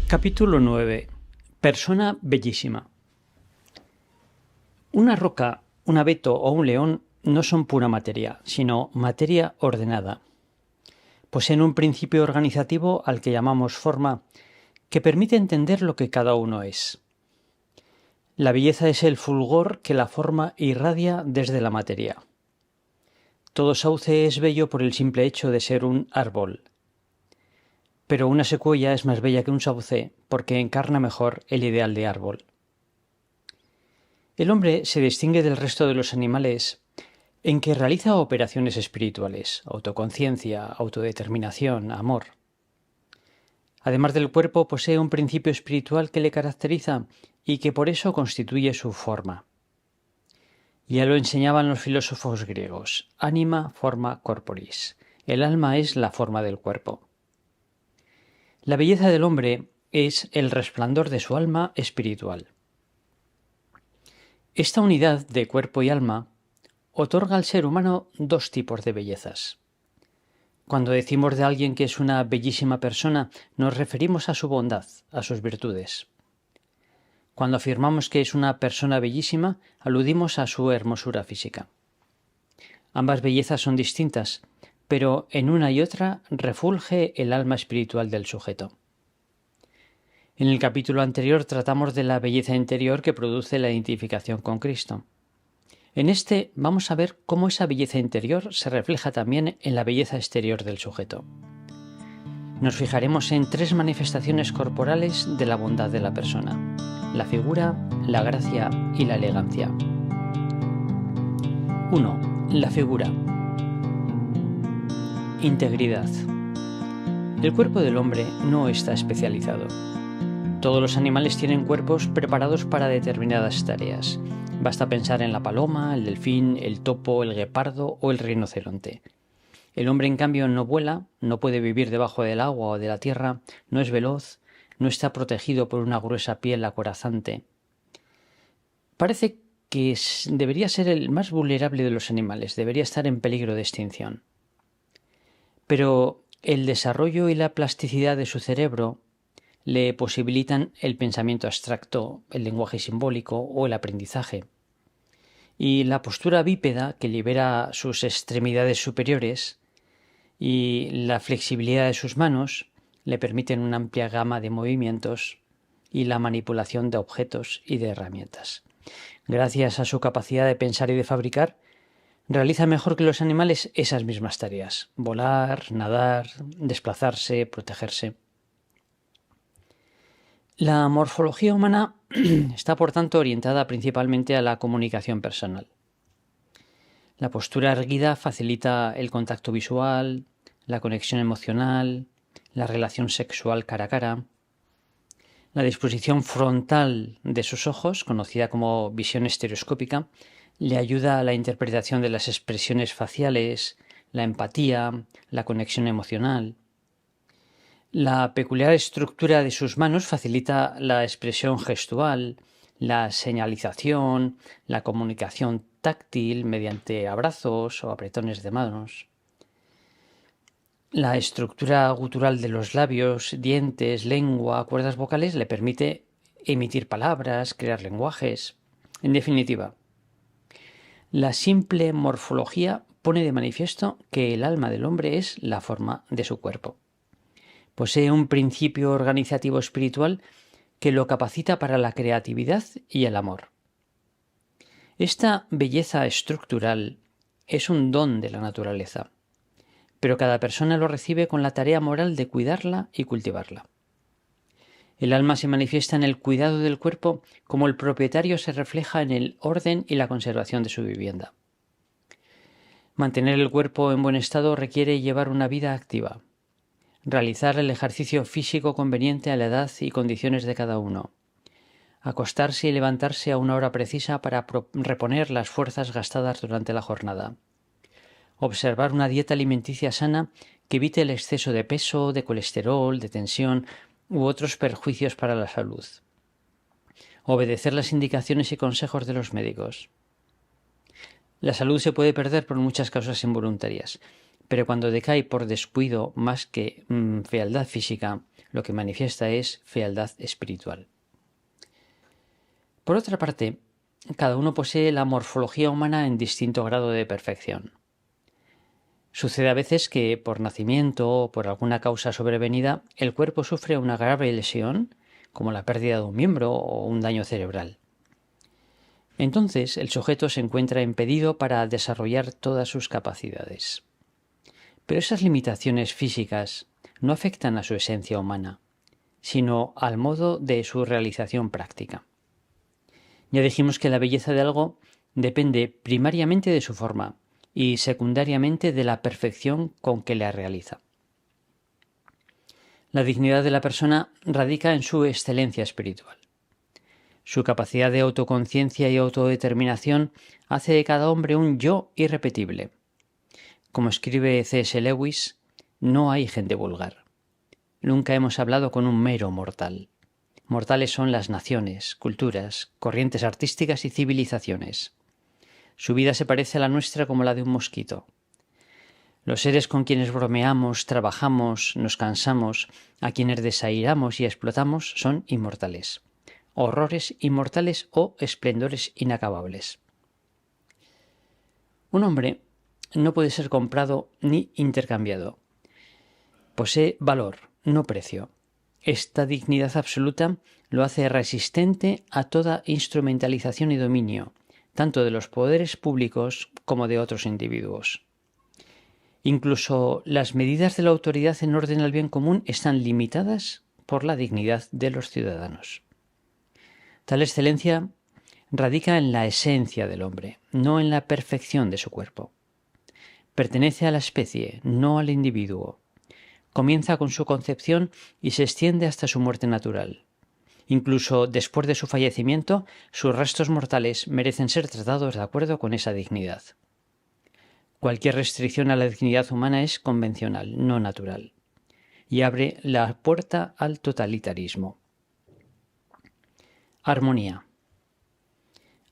Capítulo 9. Persona bellísima. Una roca, un abeto o un león no son pura materia, sino materia ordenada. Poseen un principio organizativo al que llamamos forma, que permite entender lo que cada uno es. La belleza es el fulgor que la forma irradia desde la materia. Todo sauce es bello por el simple hecho de ser un árbol. Pero una secuoya es más bella que un sauce porque encarna mejor el ideal de árbol. El hombre se distingue del resto de los animales en que realiza operaciones espirituales, autoconciencia, autodeterminación, amor. Además del cuerpo, posee un principio espiritual que le caracteriza y que por eso constituye su forma. Ya lo enseñaban los filósofos griegos: anima forma corporis. El alma es la forma del cuerpo. La belleza del hombre es el resplandor de su alma espiritual. Esta unidad de cuerpo y alma otorga al ser humano dos tipos de bellezas. Cuando decimos de alguien que es una bellísima persona, nos referimos a su bondad, a sus virtudes. Cuando afirmamos que es una persona bellísima, aludimos a su hermosura física. Ambas bellezas son distintas, pero en una y otra refulge el alma espiritual del sujeto. En el capítulo anterior tratamos de la belleza interior que produce la identificación con Cristo. En este vamos a ver cómo esa belleza interior se refleja también en la belleza exterior del sujeto. Nos fijaremos en tres manifestaciones corporales de la bondad de la persona: la figura, la gracia y la elegancia. 1. La figura. Integridad. El cuerpo del hombre no está especializado. Todos los animales tienen cuerpos preparados para determinadas tareas. Basta pensar en la paloma, el delfín, el topo, el guepardo o el rinoceronte. El hombre, en cambio, no vuela, no puede vivir debajo del agua o de la tierra, no es veloz, no está protegido por una gruesa piel acorazante. Parece que debería ser el más vulnerable de los animales, debería estar en peligro de extinción. Pero el desarrollo y la plasticidad de su cerebro le posibilitan el pensamiento abstracto, el lenguaje simbólico o el aprendizaje. Y la postura bípeda, que libera sus extremidades superiores, y la flexibilidad de sus manos le permiten una amplia gama de movimientos y la manipulación de objetos y de herramientas. Gracias a su capacidad de pensar y de fabricar, realiza mejor que los animales esas mismas tareas: volar, nadar, desplazarse, protegerse. La morfología humana está, por tanto, orientada principalmente a la comunicación personal. La postura erguida facilita el contacto visual, la conexión emocional, la relación sexual cara a cara. La disposición frontal de sus ojos, conocida como visión estereoscópica, le ayuda a la interpretación de las expresiones faciales, la empatía, la conexión emocional. La peculiar estructura de sus manos facilita la expresión gestual, la señalización, la comunicación táctil mediante abrazos o apretones de manos. La estructura gutural de los labios, dientes, lengua, cuerdas vocales le permite emitir palabras, crear lenguajes. En definitiva, la simple morfología pone de manifiesto que el alma del hombre es la forma de su cuerpo. Posee un principio organizativo espiritual que lo capacita para la creatividad y el amor. Esta belleza estructural es un don de la naturaleza, pero cada persona lo recibe con la tarea moral de cuidarla y cultivarla. El alma se manifiesta en el cuidado del cuerpo como el propietario se refleja en el orden y la conservación de su vivienda. Mantener el cuerpo en buen estado requiere llevar una vida activa, realizar el ejercicio físico conveniente a la edad y condiciones de cada uno, acostarse y levantarse a una hora precisa para reponer las fuerzas gastadas durante la jornada, observar una dieta alimenticia sana que evite el exceso de peso, de colesterol, de tensión u otros perjuicios para la salud, obedecer las indicaciones y consejos de los médicos. La salud se puede perder por muchas causas involuntarias, pero cuando decae por descuido más que fealdad física, lo que manifiesta es fealdad espiritual. Por otra parte, cada uno posee la morfología humana en distinto grado de perfección. Sucede a veces que por nacimiento o por alguna causa sobrevenida el cuerpo sufre una grave lesión, como la pérdida de un miembro o un daño cerebral. Entonces el sujeto se encuentra impedido para desarrollar todas sus capacidades. Pero esas limitaciones físicas no afectan a su esencia humana, sino al modo de su realización práctica. Ya dijimos que la belleza de algo depende primariamente de su forma y secundariamente de la perfección con que la realiza. La dignidad de la persona radica en su excelencia espiritual. Su capacidad de autoconciencia y autodeterminación hace de cada hombre un yo irrepetible. Como escribe C.S. Lewis, no hay gente vulgar. Nunca hemos hablado con un mero mortal. Mortales son las naciones, culturas, corrientes artísticas y civilizaciones. Su vida se parece a la nuestra como la de un mosquito. Los seres con quienes bromeamos, trabajamos, nos cansamos, a quienes desairamos y explotamos son inmortales. Horrores inmortales o esplendores inacabables. Un hombre no puede ser comprado ni intercambiado. Posee valor, no precio. Esta dignidad absoluta lo hace resistente a toda instrumentalización y dominio, tanto de los poderes públicos como de otros individuos. Incluso las medidas de la autoridad en orden al bien común están limitadas por la dignidad de los ciudadanos. Tal excelencia radica en la esencia del hombre, no en la perfección de su cuerpo. Pertenece a la especie, no al individuo. Comienza con su concepción y se extiende hasta su muerte natural. Incluso después de su fallecimiento, sus restos mortales merecen ser tratados de acuerdo con esa dignidad. Cualquier restricción a la dignidad humana es convencional, no natural, y abre la puerta al totalitarismo. Armonía.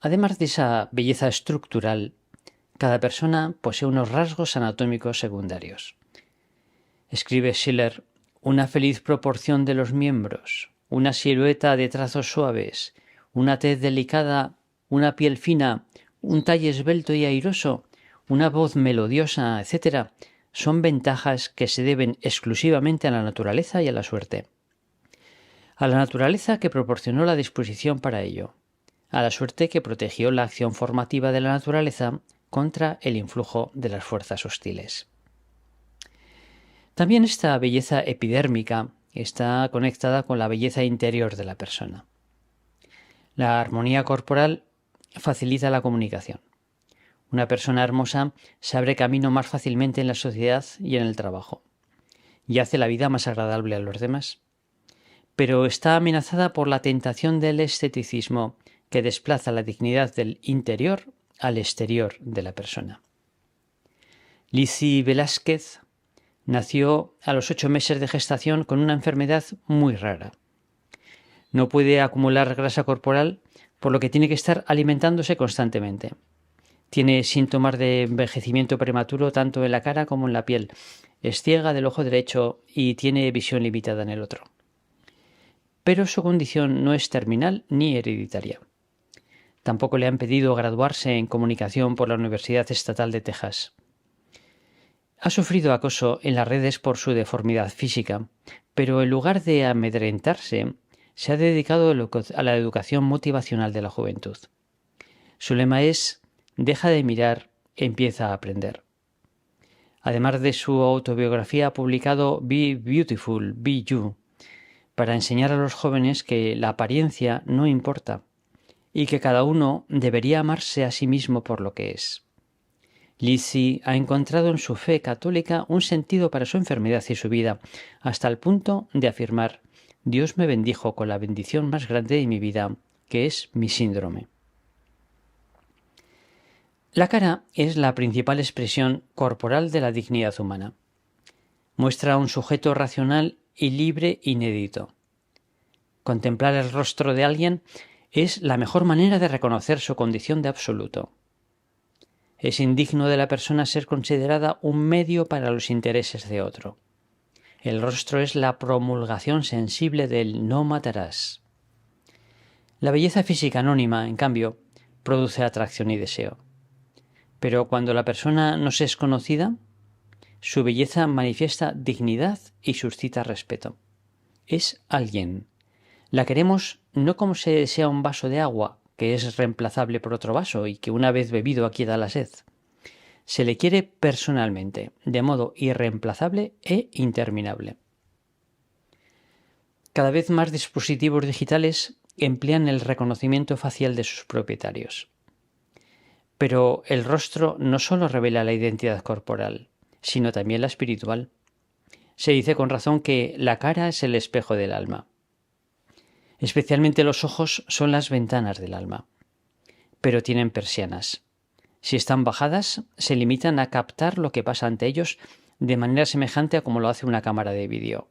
Además de esa belleza estructural, cada persona posee unos rasgos anatómicos secundarios. Escribe Schiller, una feliz proporción de los miembros, una silueta de trazos suaves, una tez delicada, una piel fina, un talle esbelto y airoso, una voz melodiosa, etc., son ventajas que se deben exclusivamente a la naturaleza y a la suerte. A la naturaleza que proporcionó la disposición para ello, a la suerte que protegió la acción formativa de la naturaleza contra el influjo de las fuerzas hostiles. También esta belleza epidérmica está conectada con la belleza interior de la persona. La armonía corporal facilita la comunicación. Una persona hermosa se abre camino más fácilmente en la sociedad y en el trabajo, y hace la vida más agradable a los demás. Pero está amenazada por la tentación del esteticismo que desplaza la dignidad del interior al exterior de la persona. Lizzie Velázquez nació a los 8 meses de gestación con una enfermedad muy rara. No puede acumular grasa corporal, por lo que tiene que estar alimentándose constantemente. Tiene síntomas de envejecimiento prematuro tanto en la cara como en la piel. Es ciega del ojo derecho y tiene visión limitada en el otro. Pero su condición no es terminal ni hereditaria. Tampoco le han pedido graduarse en comunicación por la Universidad Estatal de Texas. Ha sufrido acoso en las redes por su deformidad física, pero en lugar de amedrentarse, se ha dedicado a la educación motivacional de la juventud. Su lema es: deja de mirar, empieza a aprender. Además de su autobiografía, ha publicado Be Beautiful, Be You, para enseñar a los jóvenes que la apariencia no importa y que cada uno debería amarse a sí mismo por lo que es. Lizzie ha encontrado en su fe católica un sentido para su enfermedad y su vida, hasta el punto de afirmar: Dios me bendijo con la bendición más grande de mi vida, que es mi síndrome. La cara es la principal expresión corporal de la dignidad humana. Muestra un sujeto racional y libre inédito. Contemplar el rostro de alguien es la mejor manera de reconocer su condición de absoluto. Es indigno de la persona ser considerada un medio para los intereses de otro. El rostro es la promulgación sensible del no matarás. La belleza física anónima, en cambio, produce atracción y deseo. Pero cuando la persona nos es conocida, su belleza manifiesta dignidad y suscita respeto. Es alguien. La queremos no como se desea un vaso de agua, que es reemplazable por otro vaso y que una vez bebido aquieta la sed. Se le quiere personalmente, de modo irreemplazable e interminable. Cada vez más dispositivos digitales emplean el reconocimiento facial de sus propietarios. Pero el rostro no solo revela la identidad corporal, sino también la espiritual. Se dice con razón que la cara es el espejo del alma. Especialmente los ojos son las ventanas del alma, pero tienen persianas. Si están bajadas, se limitan a captar lo que pasa ante ellos de manera semejante a como lo hace una cámara de vídeo.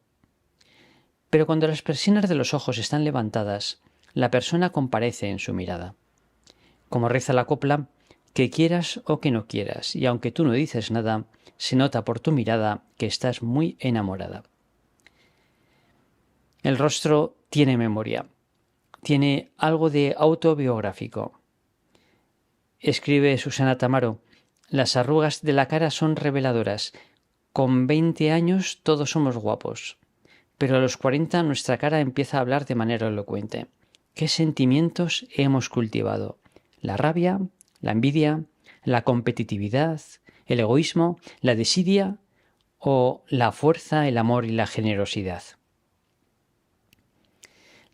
Pero cuando las persianas de los ojos están levantadas, la persona comparece en su mirada. Como reza la copla, que quieras o que no quieras, y aunque tú no dices nada, se nota por tu mirada que estás muy enamorada. El rostro tiene memoria, tiene algo de autobiográfico. Escribe Susana Tamaro, las arrugas de la cara son reveladoras. Con 20 años todos somos guapos, pero a los 40 nuestra cara empieza a hablar de manera elocuente. ¿Qué sentimientos hemos cultivado? La rabia, la envidia, la competitividad, el egoísmo, la desidia o la fuerza, el amor y la generosidad.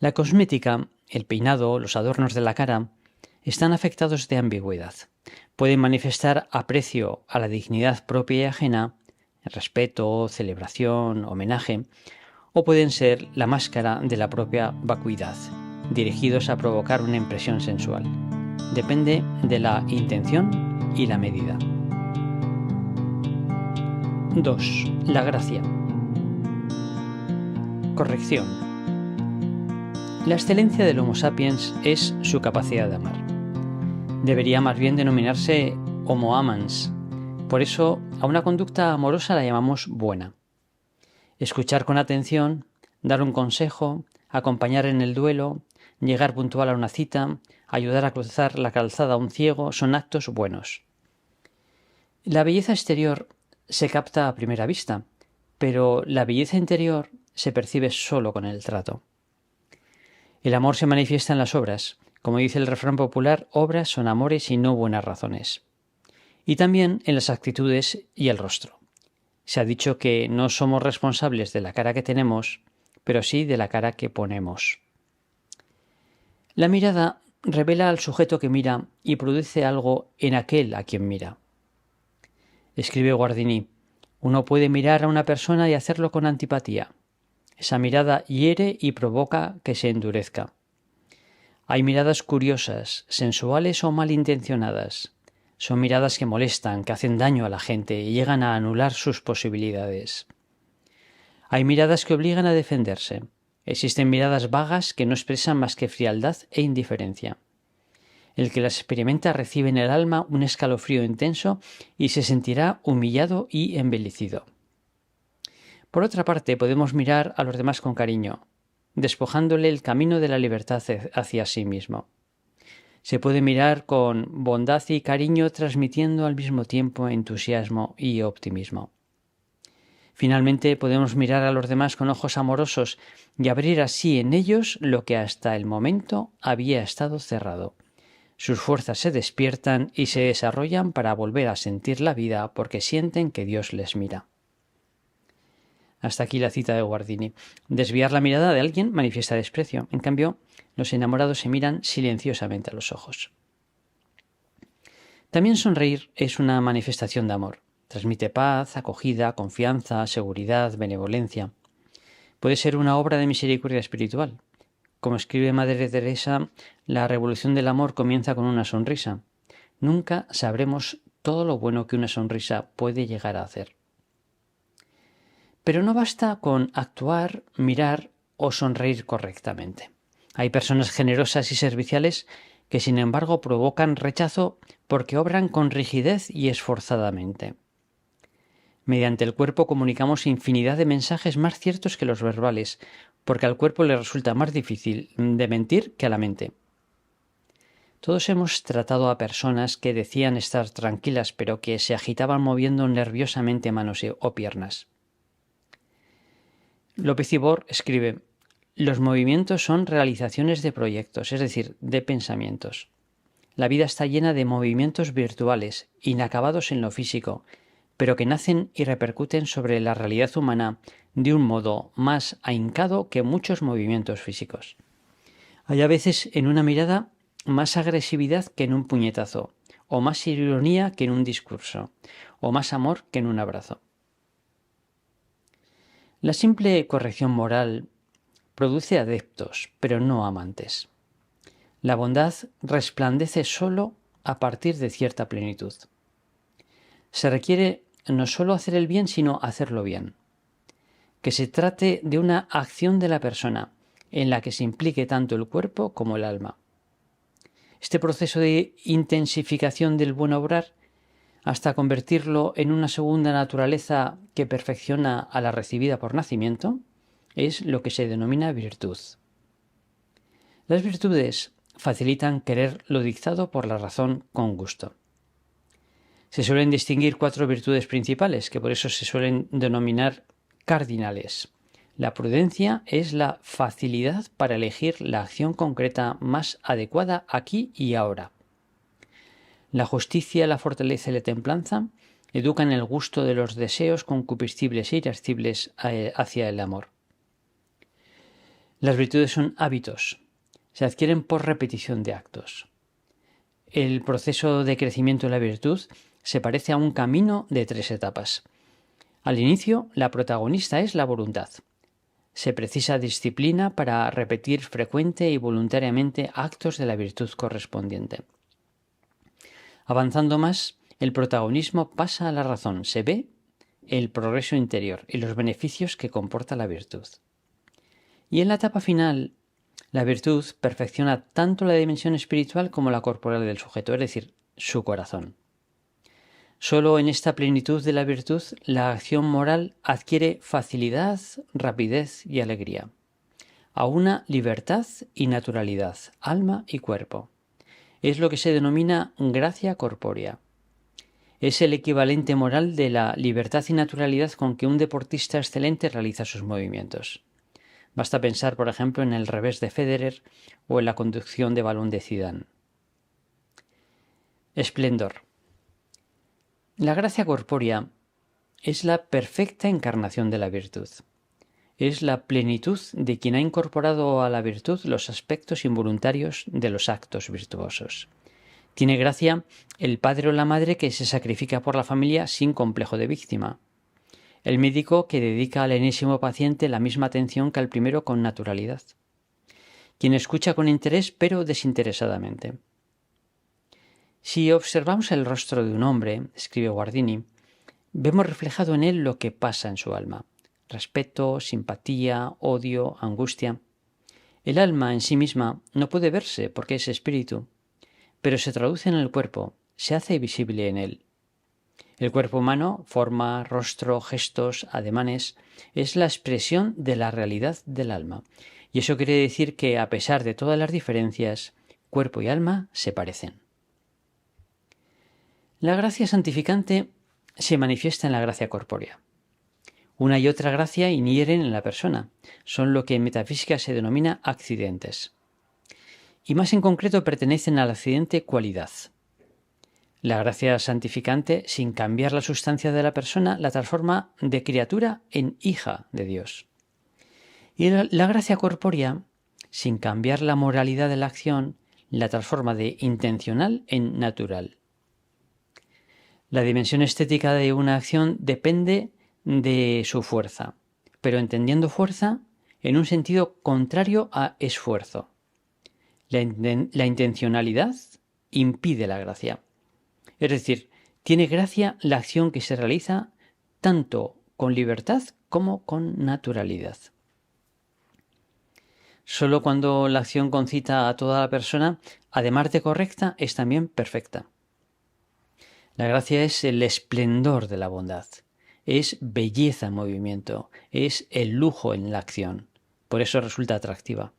La cosmética, el peinado, los adornos de la cara están afectados de ambigüedad. Pueden manifestar aprecio a la dignidad propia y ajena, respeto, celebración, homenaje, o pueden ser la máscara de la propia vacuidad, dirigidos a provocar una impresión sensual. Depende de la intención y la medida. 2. La gracia. Corrección. La excelencia del Homo sapiens es su capacidad de amar. Debería más bien denominarse Homo amans. Por eso, a una conducta amorosa la llamamos buena. Escuchar con atención, dar un consejo, acompañar en el duelo, llegar puntual a una cita, ayudar a cruzar la calzada a un ciego, son actos buenos. La belleza exterior se capta a primera vista, pero la belleza interior se percibe solo con el trato. El amor se manifiesta en las obras. Como dice el refrán popular, obras son amores y no buenas razones. Y también en las actitudes y el rostro. Se ha dicho que no somos responsables de la cara que tenemos, pero sí de la cara que ponemos. La mirada revela al sujeto que mira y produce algo en aquel a quien mira. Escribe Guardini, uno puede mirar a una persona y hacerlo con antipatía. Esa mirada hiere y provoca que se endurezca. Hay miradas curiosas, sensuales o malintencionadas. Son miradas que molestan, que hacen daño a la gente y llegan a anular sus posibilidades. Hay miradas que obligan a defenderse. Existen miradas vagas que no expresan más que frialdad e indiferencia. El que las experimenta recibe en el alma un escalofrío intenso y se sentirá humillado y embelecido. Por otra parte, podemos mirar a los demás con cariño, despojándole el camino de la libertad hacia sí mismo. Se puede mirar con bondad y cariño, transmitiendo al mismo tiempo entusiasmo y optimismo. Finalmente, podemos mirar a los demás con ojos amorosos y abrir así en ellos lo que hasta el momento había estado cerrado. Sus fuerzas se despiertan y se desarrollan para volver a sentir la vida porque sienten que Dios les mira. Hasta aquí la cita de Guardini. Desviar la mirada de alguien manifiesta desprecio. En cambio, los enamorados se miran silenciosamente a los ojos. También sonreír es una manifestación de amor. Transmite paz, acogida, confianza, seguridad, benevolencia. Puede ser una obra de misericordia espiritual. Como escribe Madre Teresa, la revolución del amor comienza con una sonrisa. Nunca sabremos todo lo bueno que una sonrisa puede llegar a hacer. Pero no basta con actuar, mirar o sonreír correctamente. Hay personas generosas y serviciales que sin embargo provocan rechazo porque obran con rigidez y esforzadamente. Mediante el cuerpo comunicamos infinidad de mensajes más ciertos que los verbales, porque al cuerpo le resulta más difícil de mentir que a la mente. Todos hemos tratado a personas que decían estar tranquilas, pero que se agitaban moviendo nerviosamente manos o piernas. López Ibor escribe: los movimientos son realizaciones de proyectos, es decir, de pensamientos. La vida está llena de movimientos virtuales, inacabados en lo físico, pero que nacen y repercuten sobre la realidad humana de un modo más ahincado que muchos movimientos físicos. Hay a veces en una mirada más agresividad que en un puñetazo, o más ironía que en un discurso, o más amor que en un abrazo. La simple corrección moral produce adeptos, pero no amantes. La bondad resplandece solo a partir de cierta plenitud. Se requiere no solo hacer el bien, sino hacerlo bien. Que se trate de una acción de la persona, en la que se implique tanto el cuerpo como el alma. Este proceso de intensificación del buen obrar, hasta convertirlo en una segunda naturaleza que perfecciona a la recibida por nacimiento, es lo que se denomina virtud. Las virtudes facilitan querer lo dictado por la razón con gusto. Se suelen distinguir 4 virtudes principales, que por eso se suelen denominar cardinales. La prudencia es la facilidad para elegir la acción concreta más adecuada aquí y ahora. La justicia, la fortaleza y la templanza educan el gusto de los deseos concupiscibles e irascibles hacia el amor. Las virtudes son hábitos. Se adquieren por repetición de actos. El proceso de crecimiento de la virtud se parece a un camino de 3 etapas. Al inicio, la protagonista es la voluntad. Se precisa disciplina para repetir frecuente y voluntariamente actos de la virtud correspondiente. Avanzando más, el protagonismo pasa a la razón. Se ve el progreso interior y los beneficios que comporta la virtud. Y en la etapa final, la virtud perfecciona tanto la dimensión espiritual como la corporal del sujeto, es decir, su corazón. Solo en esta plenitud de la virtud la acción moral adquiere facilidad, rapidez y alegría. Aúna libertad y naturalidad, alma y cuerpo. Es lo que se denomina gracia corpórea. Es el equivalente moral de la libertad y naturalidad con que un deportista excelente realiza sus movimientos. Basta pensar, por ejemplo, en el revés de Federer o en la conducción de balón de Zidane. Esplendor. La gracia corpórea es la perfecta encarnación de la virtud. Es la plenitud de quien ha incorporado a la virtud los aspectos involuntarios de los actos virtuosos. Tiene gracia el padre o la madre que se sacrifica por la familia sin complejo de víctima. El médico que dedica al enésimo paciente la misma atención que al primero con naturalidad. Quien escucha con interés pero desinteresadamente. Si observamos el rostro de un hombre, escribe Guardini, vemos reflejado en él lo que pasa en su alma. Respeto, simpatía, odio, angustia. El alma en sí misma no puede verse porque es espíritu, pero se traduce en el cuerpo, se hace visible en él. El cuerpo humano, forma, rostro, gestos, ademanes, es la expresión de la realidad del alma. Y eso quiere decir que, a pesar de todas las diferencias, cuerpo y alma se parecen. La gracia santificante se manifiesta en la gracia corpórea. Una y otra gracia inhieren en la persona. Son lo que en metafísica se denomina accidentes. Y más en concreto pertenecen al accidente cualidad. La gracia santificante, sin cambiar la sustancia de la persona, la transforma de criatura en hija de Dios. Y la gracia corpórea, sin cambiar la moralidad de la acción, la transforma de intencional en natural. La dimensión estética de una acción depende de su fuerza, pero entendiendo fuerza en un sentido contrario a esfuerzo. La intencionalidad impide la gracia. Es decir, tiene gracia la acción que se realiza tanto con libertad como con naturalidad. Solo cuando la acción concita a toda la persona, además de correcta, es también perfecta. La gracia es el esplendor de la bondad, es belleza en movimiento, es el lujo en la acción. Por eso resulta atractiva.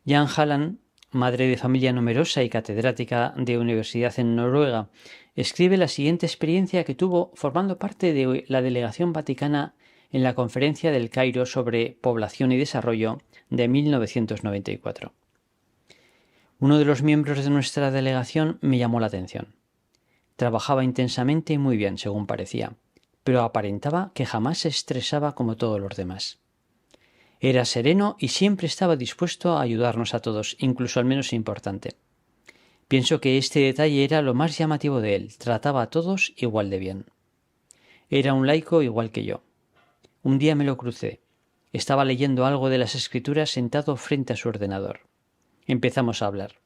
Jan Halland, madre de familia numerosa y catedrática de universidad en Noruega, escribe la siguiente experiencia que tuvo formando parte de la delegación vaticana en la Conferencia del Cairo sobre Población y Desarrollo de 1994. Uno de los miembros de nuestra delegación me llamó la atención. Trabajaba intensamente y muy bien, según parecía, pero aparentaba que jamás se estresaba como todos los demás. Era sereno y siempre estaba dispuesto a ayudarnos a todos, incluso al menos importante. Pienso que este detalle era lo más llamativo de él, trataba a todos igual de bien. Era un laico igual que yo. Un día me lo crucé. Estaba leyendo algo de las Escrituras sentado frente a su ordenador. Empezamos a hablar.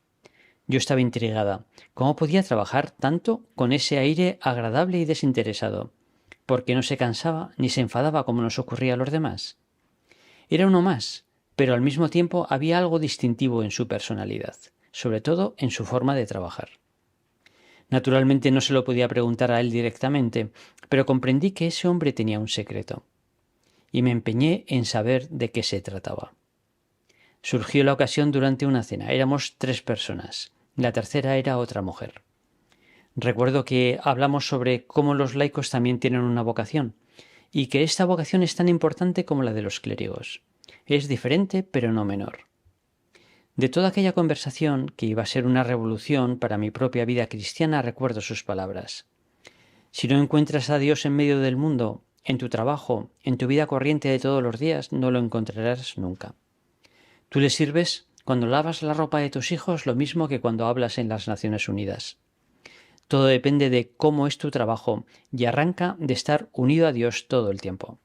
Yo estaba intrigada. ¿Cómo podía trabajar tanto con ese aire agradable y desinteresado? ¿Por qué no se cansaba ni se enfadaba como nos ocurría a los demás? Era uno más, pero al mismo tiempo había algo distintivo en su personalidad, sobre todo en su forma de trabajar. Naturalmente no se lo podía preguntar a él directamente, pero comprendí que ese hombre tenía un secreto, y me empeñé en saber de qué se trataba. Surgió la ocasión durante una cena. Éramos 3 personas. La tercera era otra mujer. Recuerdo que hablamos sobre cómo los laicos también tienen una vocación, y que esta vocación es tan importante como la de los clérigos. Es diferente, pero no menor. De toda aquella conversación, que iba a ser una revolución para mi propia vida cristiana, recuerdo sus palabras. Si no encuentras a Dios en medio del mundo, en tu trabajo, en tu vida corriente de todos los días, no lo encontrarás nunca. Tú le sirves cuando lavas la ropa de tus hijos lo mismo que cuando hablas en las Naciones Unidas. Todo depende de cómo es tu trabajo y arranca de estar unido a Dios todo el tiempo.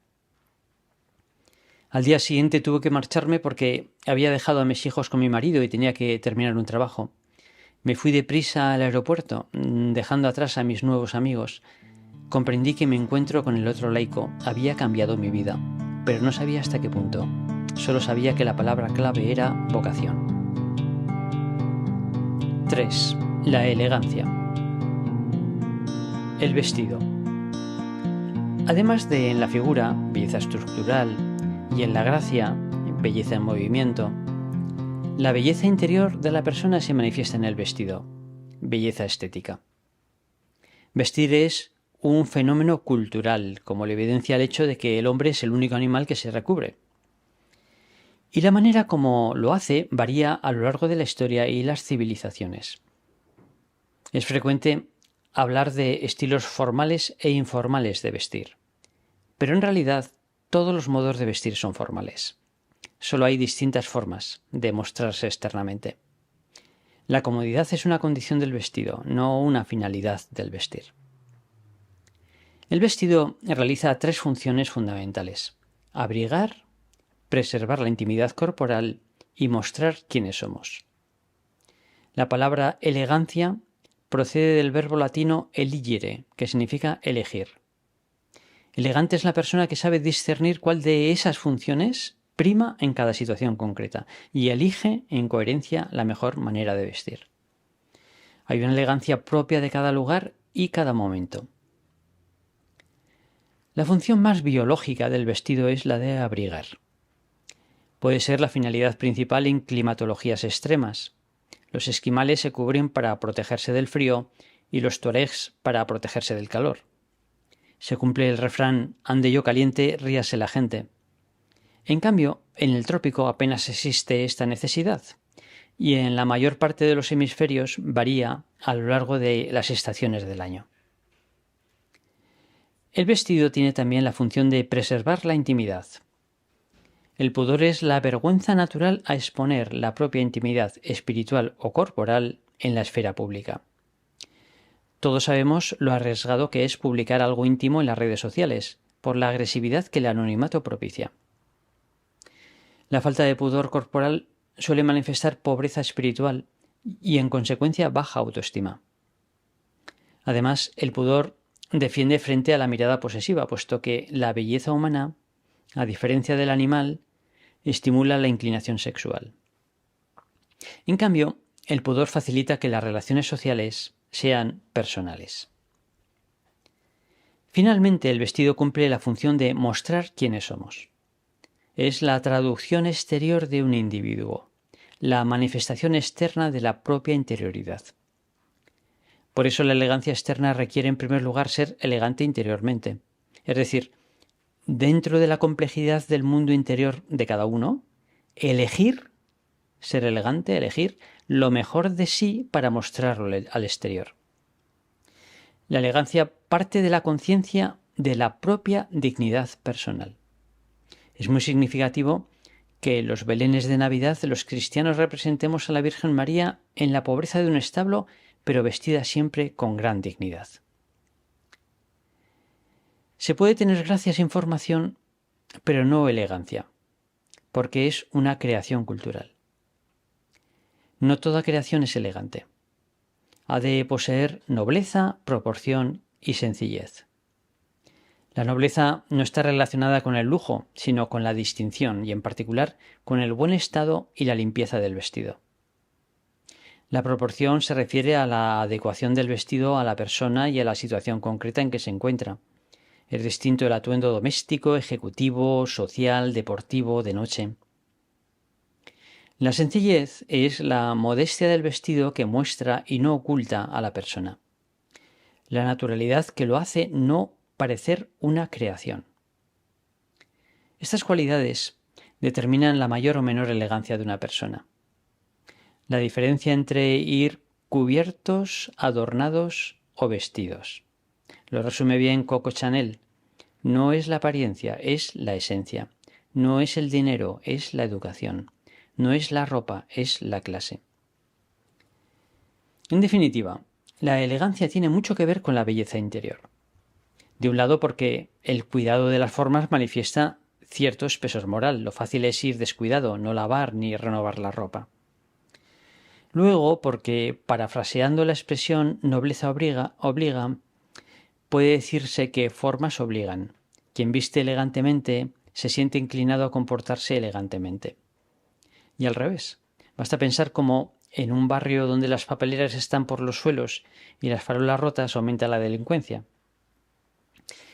Al día siguiente tuve que marcharme porque había dejado a mis hijos con mi marido y tenía que terminar un trabajo. Me fui deprisa al aeropuerto, dejando atrás a mis nuevos amigos. Comprendí que mi encuentro con el otro laico había cambiado mi vida, pero no sabía hasta qué punto. Solo sabía que la palabra clave era vocación. 3. La elegancia. El vestido. Además de en la figura, belleza estructural, y en la gracia, belleza en movimiento, la belleza interior de la persona se manifiesta en el vestido, belleza estética. Vestir es un fenómeno cultural, como lo evidencia el hecho de que el hombre es el único animal que se recubre. Y la manera como lo hace varía a lo largo de la historia y las civilizaciones. Es frecuente hablar de estilos formales e informales de vestir, pero en realidad todos los modos de vestir son formales. Solo hay distintas formas de mostrarse externamente. La comodidad es una condición del vestido, no una finalidad del vestir. El vestido realiza 3 funciones fundamentales: abrigar, preservar la intimidad corporal y mostrar quiénes somos. La palabra elegancia procede del verbo latino eligere, que significa elegir. Elegante es la persona que sabe discernir cuál de esas funciones prima en cada situación concreta y elige en coherencia la mejor manera de vestir. Hay una elegancia propia de cada lugar y cada momento. La función más biológica del vestido es la de abrigar. Puede ser la finalidad principal en climatologías extremas. Los esquimales se cubren para protegerse del frío y los tuaregs para protegerse del calor. Se cumple el refrán «ande yo caliente, ríase la gente». En cambio, en el trópico apenas existe esta necesidad y en la mayor parte de los hemisferios varía a lo largo de las estaciones del año. El vestido tiene también la función de preservar la intimidad. El pudor es la vergüenza natural a exponer la propia intimidad espiritual o corporal en la esfera pública. Todos sabemos lo arriesgado que es publicar algo íntimo en las redes sociales, por la agresividad que el anonimato propicia. La falta de pudor corporal suele manifestar pobreza espiritual y, en consecuencia, baja autoestima. Además, el pudor defiende frente a la mirada posesiva, puesto que la belleza humana, a diferencia del animal, estimula la inclinación sexual. En cambio, el pudor facilita que las relaciones sociales sean personales. Finalmente, el vestido cumple la función de mostrar quiénes somos. Es la traducción exterior de un individuo, la manifestación externa de la propia interioridad. Por eso la elegancia externa requiere en primer lugar ser elegante interiormente, es decir, dentro de la complejidad del mundo interior de cada uno, elegir ser elegante, elegir lo mejor de sí para mostrarlo al exterior. La elegancia parte de la conciencia de la propia dignidad personal. Es muy significativo que en los belenes de Navidad los cristianos representemos a la Virgen María en la pobreza de un establo, pero vestida siempre con gran dignidad. Se puede tener gracia sin formación, pero no elegancia, porque es una creación cultural. No toda creación es elegante. Ha de poseer nobleza, proporción y sencillez. La nobleza no está relacionada con el lujo, sino con la distinción y en particular con el buen estado y la limpieza del vestido. La proporción se refiere a la adecuación del vestido a la persona y a la situación concreta en que se encuentra. Es distinto el atuendo doméstico, ejecutivo, social, deportivo, de noche. La sencillez es la modestia del vestido que muestra y no oculta a la persona. La naturalidad que lo hace no parecer una creación. Estas cualidades determinan la mayor o menor elegancia de una persona. La diferencia entre ir cubiertos, adornados o vestidos. Lo resume bien Coco Chanel. No es la apariencia, es la esencia. No es el dinero, es la educación. No es la ropa, es la clase. En definitiva, la elegancia tiene mucho que ver con la belleza interior. De un lado porque el cuidado de las formas manifiesta cierto espesor moral. Lo fácil es ir descuidado, no lavar ni renovar la ropa. Luego porque, parafraseando la expresión nobleza obliga, puede decirse que formas obligan. Quien viste elegantemente se siente inclinado a comportarse elegantemente. Y al revés. Basta pensar cómo en un barrio donde las papeleras están por los suelos y las farolas rotas aumenta la delincuencia.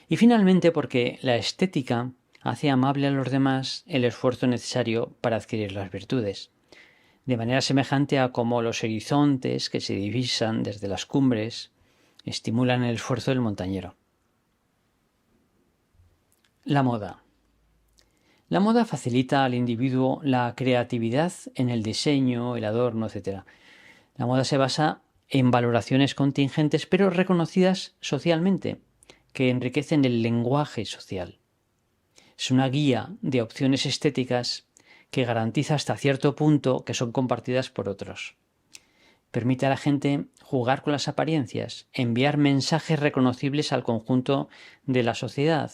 Y finalmente porque la estética hace amable a los demás el esfuerzo necesario para adquirir las virtudes, de manera semejante a como los horizontes que se divisan desde las cumbres estimulan el esfuerzo del montañero. La moda. La moda facilita al individuo la creatividad en el diseño, el adorno, etc. La moda se basa en valoraciones contingentes pero reconocidas socialmente, que enriquecen el lenguaje social. Es una guía de opciones estéticas que garantiza hasta cierto punto que son compartidas por otros. Permite a la gente jugar con las apariencias, enviar mensajes reconocibles al conjunto de la sociedad,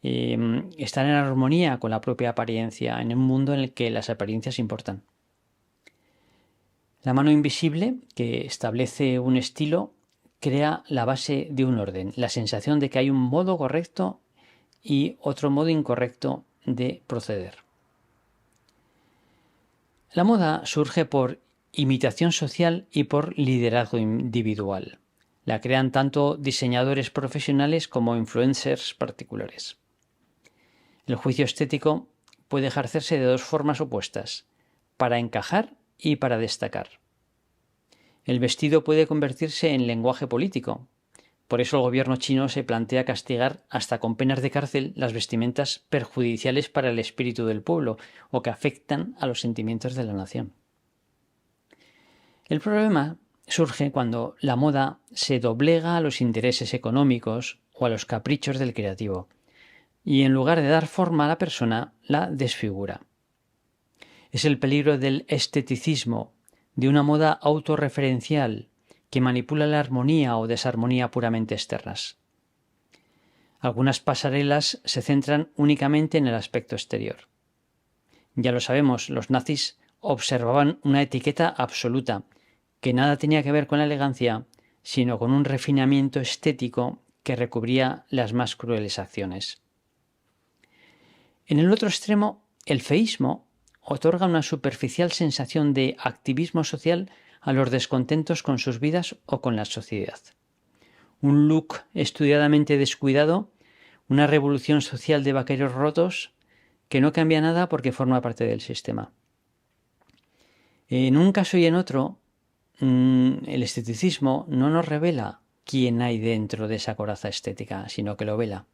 estar en armonía con la propia apariencia en un mundo en el que las apariencias importan. La mano invisible, que establece un estilo, crea la base de un orden, la sensación de que hay un modo correcto y otro modo incorrecto de proceder. La moda surge por imitación social y por liderazgo individual. La crean tanto diseñadores profesionales como influencers particulares. El juicio estético puede ejercerse de dos formas opuestas, para encajar y para destacar. El vestido puede convertirse en lenguaje político. Por eso el gobierno chino se plantea castigar hasta con penas de cárcel las vestimentas perjudiciales para el espíritu del pueblo o que afectan a los sentimientos de la nación. El problema surge cuando la moda se doblega a los intereses económicos o a los caprichos del creativo y en lugar de dar forma a la persona, la desfigura. Es el peligro del esteticismo, de una moda autorreferencial que manipula la armonía o desarmonía puramente externas. Algunas pasarelas se centran únicamente en el aspecto exterior. Ya lo sabemos, los nazis observaban una etiqueta absoluta, que nada tenía que ver con la elegancia, sino con un refinamiento estético que recubría las más crueles acciones. En el otro extremo, el feísmo otorga una superficial sensación de activismo social a los descontentos con sus vidas o con la sociedad. Un look estudiadamente descuidado, una revolución social de vaqueros rotos que no cambia nada porque forma parte del sistema. En un caso y en otro, el esteticismo no nos revela quién hay dentro de esa coraza estética, sino que lo vela.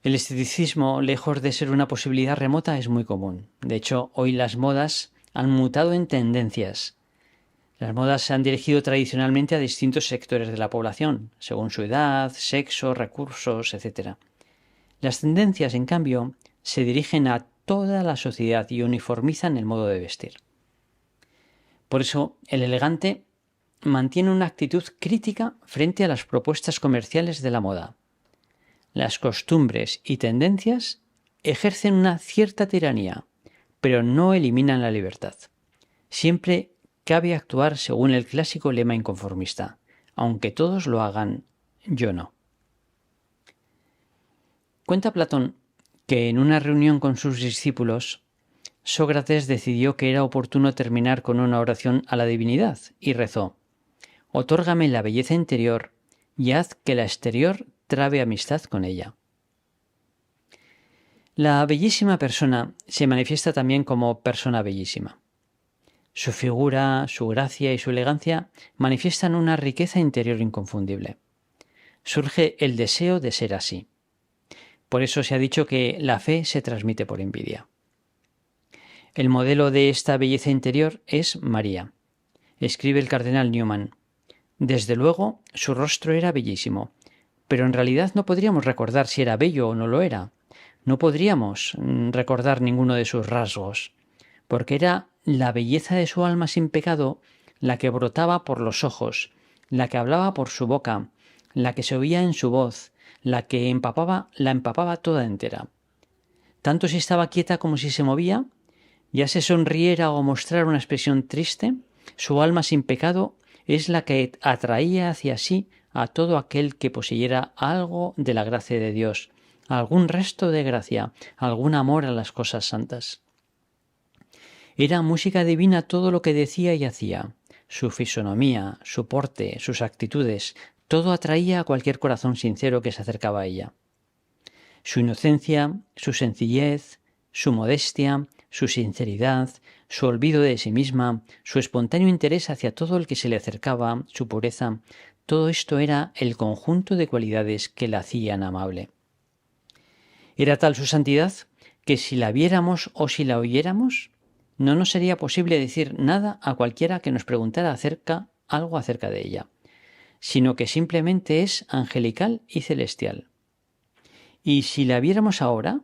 El esteticismo, lejos de ser una posibilidad remota, es muy común. De hecho, hoy las modas han mutado en tendencias. Las modas se han dirigido tradicionalmente a distintos sectores de la población, según su edad, sexo, recursos, etc. Las tendencias, en cambio, se dirigen a toda la sociedad y uniformizan el modo de vestir. Por eso, el elegante mantiene una actitud crítica frente a las propuestas comerciales de la moda. Las costumbres y tendencias ejercen una cierta tiranía, pero no eliminan la libertad. Siempre cabe actuar según el clásico lema inconformista: aunque todos lo hagan, yo no. Cuenta Platón que en una reunión con sus discípulos, Sócrates decidió que era oportuno terminar con una oración a la divinidad y rezó: «Otórgame la belleza interior y haz que la exterior trabe amistad con ella». La bellísima persona se manifiesta también como persona bellísima. Su figura, su gracia y su elegancia manifiestan una riqueza interior inconfundible. Surge el deseo de ser así. Por eso se ha dicho que la fe se transmite por envidia. El modelo de esta belleza interior es María. Escribe el cardenal Newman: «Desde luego, su rostro era bellísimo, pero en realidad no podríamos recordar si era bello o no lo era. No podríamos recordar ninguno de sus rasgos, porque era la belleza de su alma sin pecado la que brotaba por los ojos, la que hablaba por su boca, la que se oía en su voz, la que la empapaba toda entera. Tanto si estaba quieta como si se movía, ya se sonriera o mostrara una expresión triste, su alma sin pecado es la que atraía hacia sí a todo aquel que poseyera algo de la gracia de Dios, algún resto de gracia, algún amor a las cosas santas. Era música divina todo lo que decía y hacía. Su fisonomía, su porte, sus actitudes, todo atraía a cualquier corazón sincero que se acercaba a ella. Su inocencia, su sencillez, su modestia, su sinceridad, su olvido de sí misma, su espontáneo interés hacia todo el que se le acercaba, su pureza, todo esto era el conjunto de cualidades que la hacían amable. Era tal su santidad que si la viéramos o si la oyéramos, no nos sería posible decir nada a cualquiera que nos preguntara algo acerca de ella, sino que simplemente es angelical y celestial. Y si la viéramos ahora,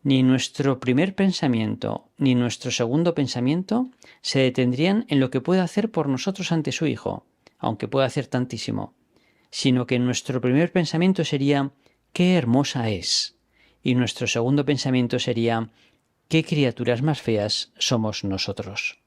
ni nuestro primer pensamiento ni nuestro segundo pensamiento se detendrían en lo que puede hacer por nosotros ante su Hijo, aunque pueda hacer tantísimo, sino que nuestro primer pensamiento sería: «¡Qué hermosa es!» y nuestro segundo pensamiento sería: «¡Qué criaturas más feas somos nosotros!».